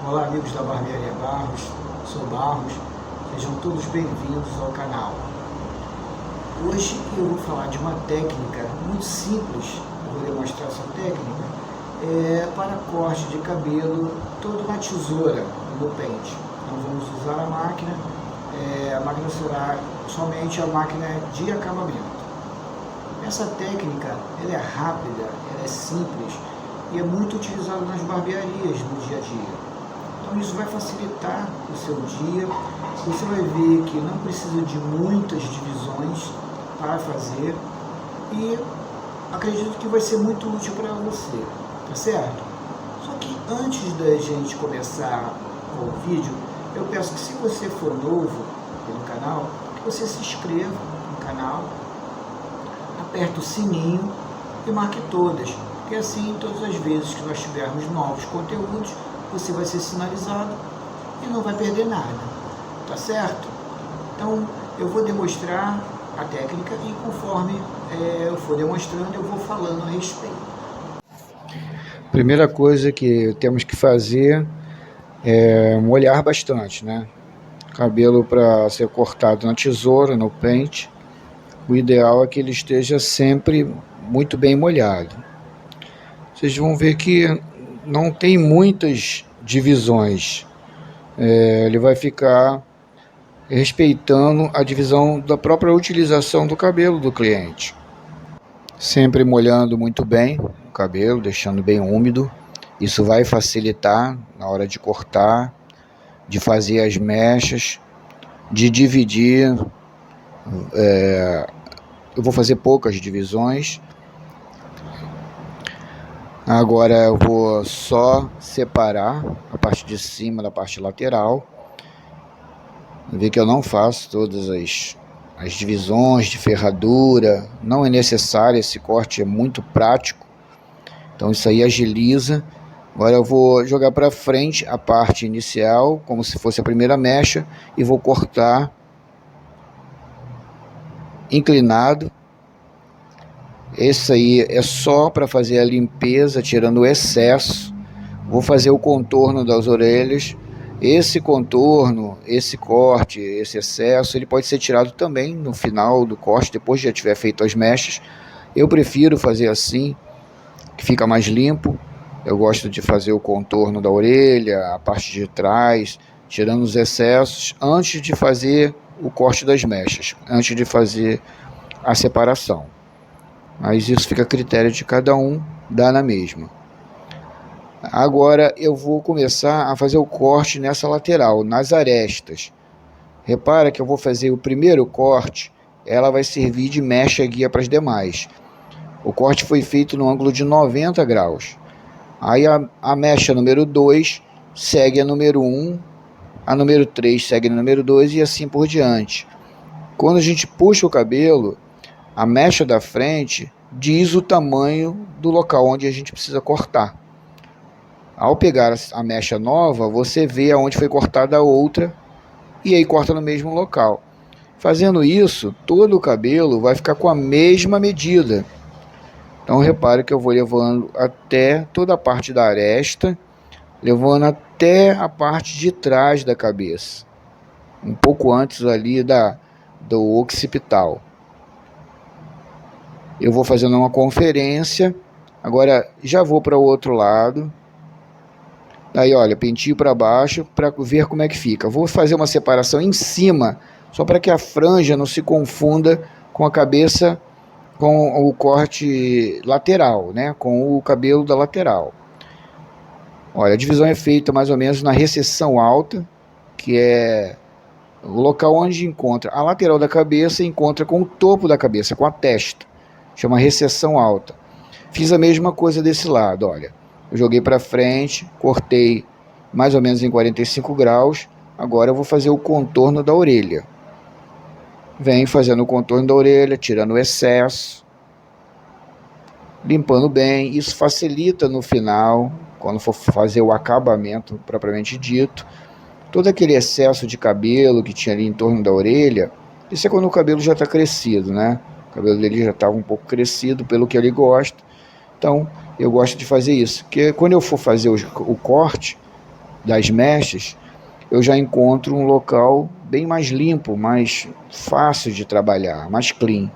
Olá amigos da Barbearia Barros, sou Barros, sejam todos bem-vindos ao canal. Hoje eu vou falar de uma técnica muito simples, eu vou demonstrar essa técnica, para corte de cabelo todo na tesoura, no pente. Não vamos usar a máquina será somente a máquina de acabamento. Essa técnica ela é rápida, ela é simples e é muito utilizada nas barbearias no dia a dia. Então isso vai facilitar o seu dia, você vai ver que não precisa de muitas divisões para fazer e acredito que vai ser muito útil para você, tá certo? Só que antes da gente começar o vídeo, eu peço que se você for novo no canal, que você se inscreva no canal, aperte o sininho e marque todas, porque assim todas as vezes que nós tivermos novos conteúdos, você vai ser sinalizado e não vai perder nada, tá certo? Então eu vou demonstrar a técnica e conforme eu for demonstrando eu vou falando a respeito. Primeira coisa que temos que fazer é molhar bastante, né? Cabelo para ser cortado na tesoura, no pente, o ideal é que ele esteja sempre muito bem molhado. Vocês vão ver que não tem muitas divisões, ele vai ficar respeitando a divisão da própria utilização do cabelo do cliente. Sempre molhando muito bem o cabelo, deixando bem úmido. Isso vai facilitar na hora de cortar, de fazer as mechas, de dividir. Eu vou fazer poucas divisões. Agora eu vou só separar a parte de cima da parte lateral. Vê que eu não faço todas as divisões de ferradura, não é necessário, esse corte é muito prático, então isso aí agiliza. Agora eu vou jogar para frente a parte inicial, como se fosse a primeira mecha, e vou cortar inclinado. Esse aí é só para fazer a limpeza, tirando o excesso. Vou fazer o contorno das orelhas. Esse contorno, esse corte, esse excesso, ele pode ser tirado também no final do corte, depois de já tiver feito as mechas. Eu prefiro fazer assim, que fica mais limpo. Eu gosto de fazer o contorno da orelha, a parte de trás, tirando os excessos, antes de fazer o corte das mechas, antes de fazer a separação. Mas isso fica a critério de cada um, dá na mesma. Agora eu vou começar a fazer o corte nessa lateral, nas arestas. Repara que eu vou fazer o primeiro corte, ela vai servir de mecha guia para as demais. O corte foi feito no ângulo de 90 graus. Aí a mecha número 2 segue a número 1, a número 3 segue a número 2 e assim por diante. Quando a gente puxa o cabelo, a mecha da frente diz o tamanho do local onde a gente precisa cortar. Ao pegar a mecha nova, você vê aonde foi cortada a outra e aí corta no mesmo local. Fazendo isso, todo o cabelo vai ficar com a mesma medida. Então repare que eu vou levando até toda a parte da aresta, levando até a parte de trás da cabeça, um pouco antes ali do occipital. Eu vou fazendo uma conferência, agora já vou para o outro lado. Aí olha, pentio para baixo para ver como é que fica. Vou fazer uma separação em cima, só para que a franja não se confunda com a cabeça, com o corte lateral, né? Com o cabelo da lateral. Olha, a divisão é feita mais ou menos na recessão alta, que é o local onde encontra a lateral da cabeça, encontra com o topo da cabeça, com a testa. Chama recessão alta. Fiz a mesma coisa desse lado, olha. Eu joguei para frente, cortei mais ou menos em 45 graus. Agora eu vou fazer o contorno da orelha. Vem fazendo o contorno da orelha, tirando o excesso, limpando bem. Isso facilita no final, quando for fazer o acabamento propriamente dito. Todo aquele excesso de cabelo que tinha ali em torno da orelha, isso é quando o cabelo já está crescido, né? O cabelo dele já estava um pouco crescido, pelo que ele gosta. Então, eu gosto de fazer isso. Porque quando eu for fazer o corte, das mechas, eu já encontro um local bem mais limpo, mais fácil de trabalhar, mais clean.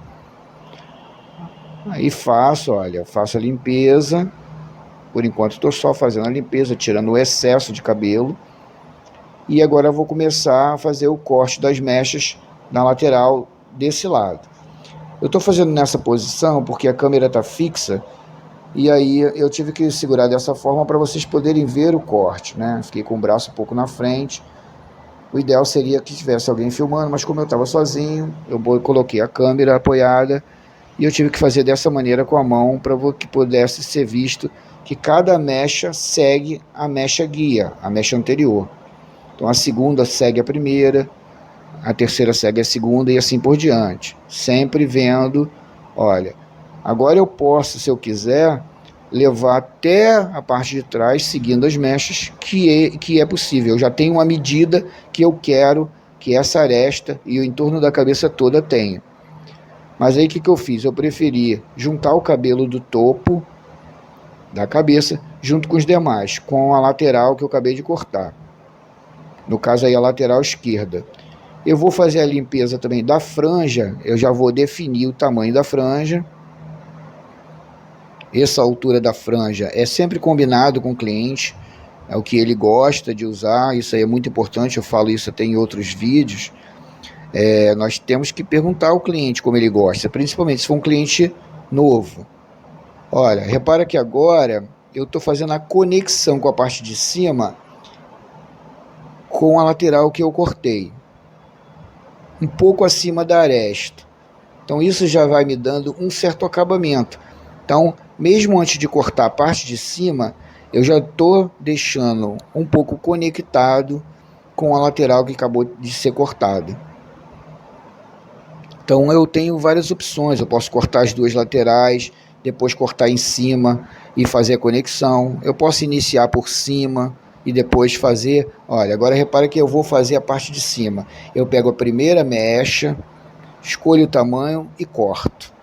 Aí faço a limpeza. Por enquanto estou só fazendo a limpeza, tirando o excesso de cabelo. E agora eu vou começar a fazer o corte das mechas na lateral desse lado. Eu estou fazendo nessa posição porque a câmera está fixa, e aí eu tive que segurar dessa forma para vocês poderem ver o corte, né? Fiquei com o braço um pouco na frente. O ideal seria que tivesse alguém filmando, mas como eu estava sozinho, eu coloquei a câmera apoiada e eu tive que fazer dessa maneira com a mão para que pudesse ser visto que cada mecha segue a mecha guia, a mecha anterior. Então a segunda segue a primeira, a terceira segue a segunda e assim por diante. Sempre vendo, olha, agora eu posso, se eu quiser, levar até a parte de trás, seguindo as mechas, que é possível. Eu já tenho uma medida que eu quero que essa aresta e o entorno da cabeça toda tenha. Mas aí o que eu fiz? Eu preferi juntar o cabelo do topo da cabeça junto com os demais, com a lateral que eu acabei de cortar. No caso aí a lateral esquerda. Eu vou fazer a limpeza também da franja, eu já vou definir o tamanho da franja. Essa altura da franja é sempre combinado com o cliente, é o que ele gosta de usar, isso aí é muito importante, eu falo isso até em outros vídeos. Nós temos que perguntar ao cliente como ele gosta, principalmente se for um cliente novo. Olha, repara que agora eu estou fazendo a conexão com a parte de cima com a lateral que eu cortei, um pouco acima da aresta. Então isso já vai me dando um certo acabamento. Então, mesmo antes de cortar a parte de cima, eu já estou deixando um pouco conectado com a lateral que acabou de ser cortada. Então eu tenho várias opções, eu posso cortar as duas laterais, depois cortar em cima e fazer a conexão. Eu posso iniciar por cima e depois fazer, olha, agora repara que eu vou fazer a parte de cima. Eu pego a primeira mecha, escolho o tamanho e corto.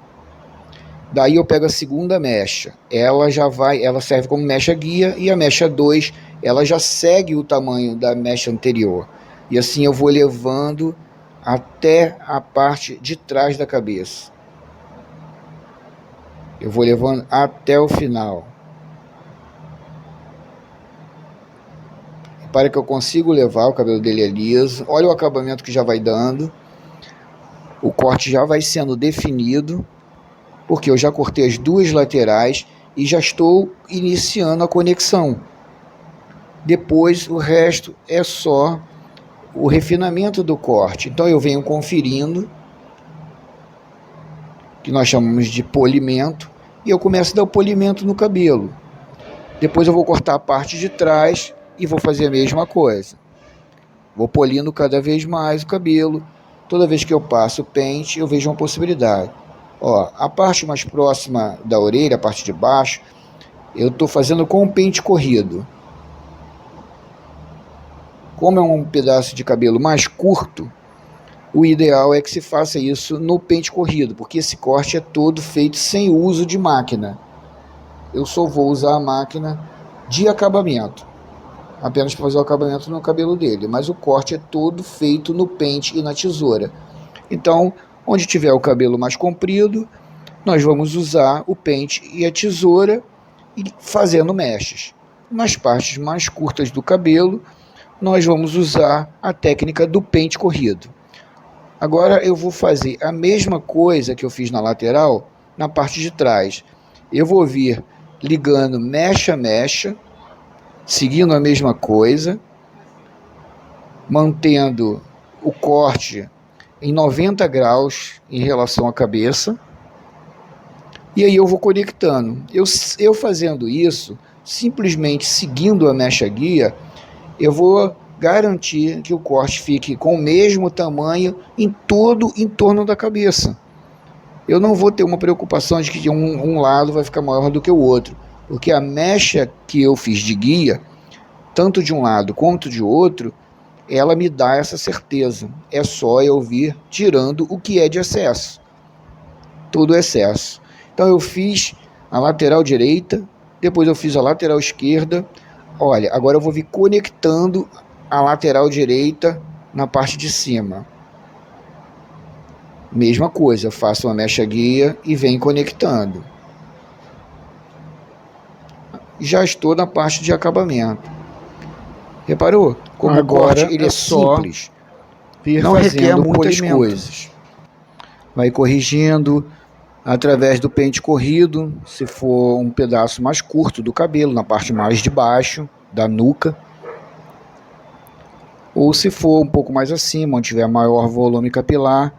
Daí eu pego a segunda mecha, ela serve como mecha guia, e a mecha 2, ela já segue o tamanho da mecha anterior. E assim eu vou levando até a parte de trás da cabeça. Eu vou levando até o final. Repare que eu consigo levar, o cabelo dele é liso. Olha o acabamento que já vai dando. O corte já vai sendo definido, porque eu já cortei as duas laterais e já estou iniciando a conexão. Depois o resto é só o refinamento do corte. Então eu venho conferindo, que nós chamamos de polimento, e eu começo a dar o polimento no cabelo. Depois eu vou cortar a parte de trás e vou fazer a mesma coisa. Vou polindo cada vez mais o cabelo. Toda vez que eu passo o pente, eu vejo uma possibilidade. Ó, a parte mais próxima da orelha, a parte de baixo, eu estou fazendo com o pente corrido. Como é um pedaço de cabelo mais curto, o ideal é que se faça isso no pente corrido, porque esse corte é todo feito sem uso de máquina. Eu só vou usar a máquina de acabamento, apenas para fazer o acabamento no cabelo dele, mas o corte é todo feito no pente e na tesoura. Então, onde tiver o cabelo mais comprido, nós vamos usar o pente e a tesoura e fazendo mechas. Nas partes mais curtas do cabelo, nós vamos usar a técnica do pente corrido. Agora eu vou fazer a mesma coisa que eu fiz na lateral, na parte de trás. Eu vou vir ligando mecha a mecha, seguindo a mesma coisa, mantendo o corte em 90 graus em relação à cabeça, e aí eu vou conectando. Eu fazendo isso, simplesmente seguindo a mecha guia, eu vou garantir que o corte fique com o mesmo tamanho em todo o entorno da cabeça. Eu não vou ter uma preocupação de que um lado vai ficar maior do que o outro, porque a mecha que eu fiz de guia, tanto de um lado quanto de outro, ela me dá essa certeza. É só eu vir tirando o que é de excesso, todo o excesso. Então eu fiz a lateral direita, depois eu fiz a lateral esquerda, Olha, agora eu vou vir conectando a lateral direita na parte de cima. Mesma coisa, faço uma mecha guia e venho conectando. Já estou na parte de acabamento. Reparou? Como agora, o corte ele é simples, não requer muitas coisas. Vai corrigindo através do pente corrido, se for um pedaço mais curto do cabelo, na parte mais de baixo da nuca, ou se for um pouco mais acima, onde tiver maior volume capilar,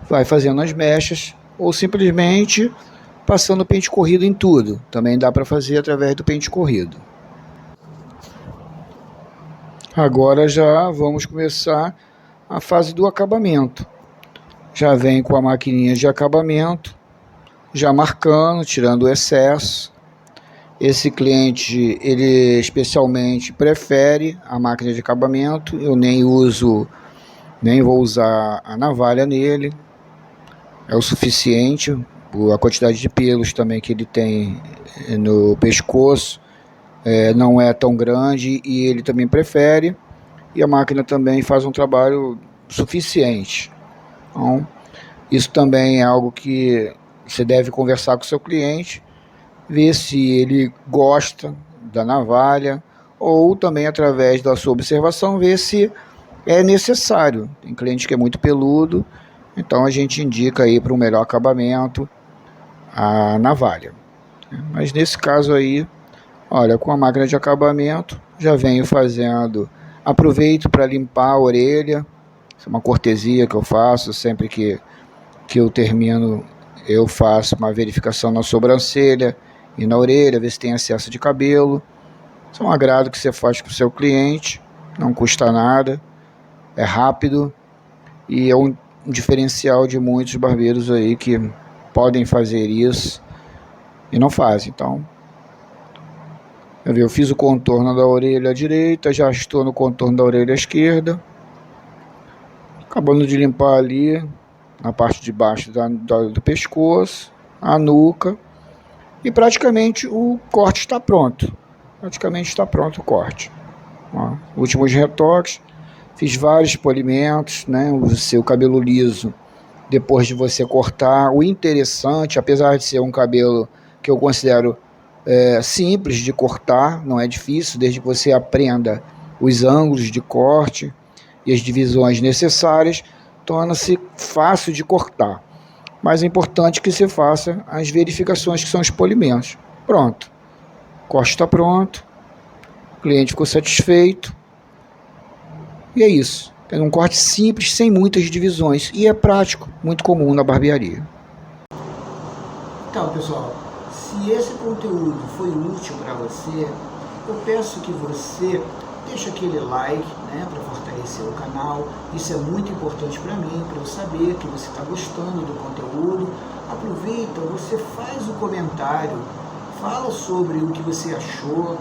vai fazendo as mechas, ou simplesmente passando o pente corrido em tudo. Também dá para fazer através do pente corrido. Agora já vamos começar a fase do acabamento. Já vem com a maquininha de acabamento, já marcando, tirando o excesso. Esse cliente, ele especialmente prefere a máquina de acabamento. Eu nem vou usar a navalha nele. É o suficiente. A quantidade de pelos também que ele tem no pescoço não é tão grande e ele também prefere. E a máquina também faz um trabalho suficiente. Então, isso também é algo que você deve conversar com o seu cliente, ver se ele gosta da navalha, ou também através da sua observação ver se é necessário. Tem cliente que é muito peludo, então a gente indica aí para um melhor acabamento a navalha. Mas nesse caso aí, olha, com a máquina de acabamento já venho fazendo, aproveito para limpar a orelha. Isso é uma cortesia que eu faço sempre que eu termino. Eu faço uma verificação na sobrancelha e na orelha, ver se tem excesso de cabelo. Isso é um agrado que você faz para o seu cliente, não custa nada, é rápido e é um diferencial de muitos barbeiros aí que podem fazer isso e não fazem. Então, eu fiz o contorno da orelha direita, já estou no contorno da orelha esquerda, acabando de limpar ali na parte de baixo do pescoço, a nuca, e praticamente o corte está pronto. Praticamente está pronto o corte. Ó, últimos retoques, fiz vários polimentos, né? O seu cabelo liso, depois de você cortar, o interessante, apesar de ser um cabelo que eu considero simples de cortar, não é difícil, desde que você aprenda os ângulos de corte e as divisões necessárias, torna-se fácil de cortar. Mas é importante que você faça as verificações, que são os polimentos. Pronto. O corte está pronto. O cliente ficou satisfeito. E é isso. É um corte simples, sem muitas divisões. E é prático, muito comum na barbearia. Então, pessoal, se esse conteúdo foi útil para você, eu peço que você deixe aquele like, né, para fortalecer o canal. Isso é muito importante para mim, para eu saber que você está gostando do conteúdo. Aproveita, você faz o comentário, fala sobre o que você achou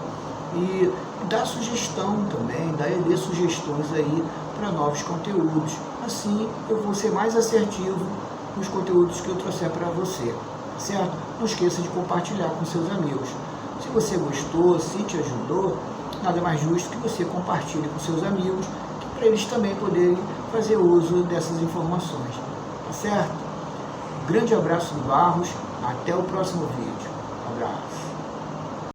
e dá sugestão também, dê sugestões aí para novos conteúdos. Assim eu vou ser mais assertivo nos conteúdos que eu trouxer para você, certo? Não esqueça de compartilhar com seus amigos. Se você gostou, se te ajudou, nada mais justo que você compartilhe com seus amigos, para eles também poderem fazer uso dessas informações, tá certo? Grande abraço do Barros, até o próximo vídeo. Abraço.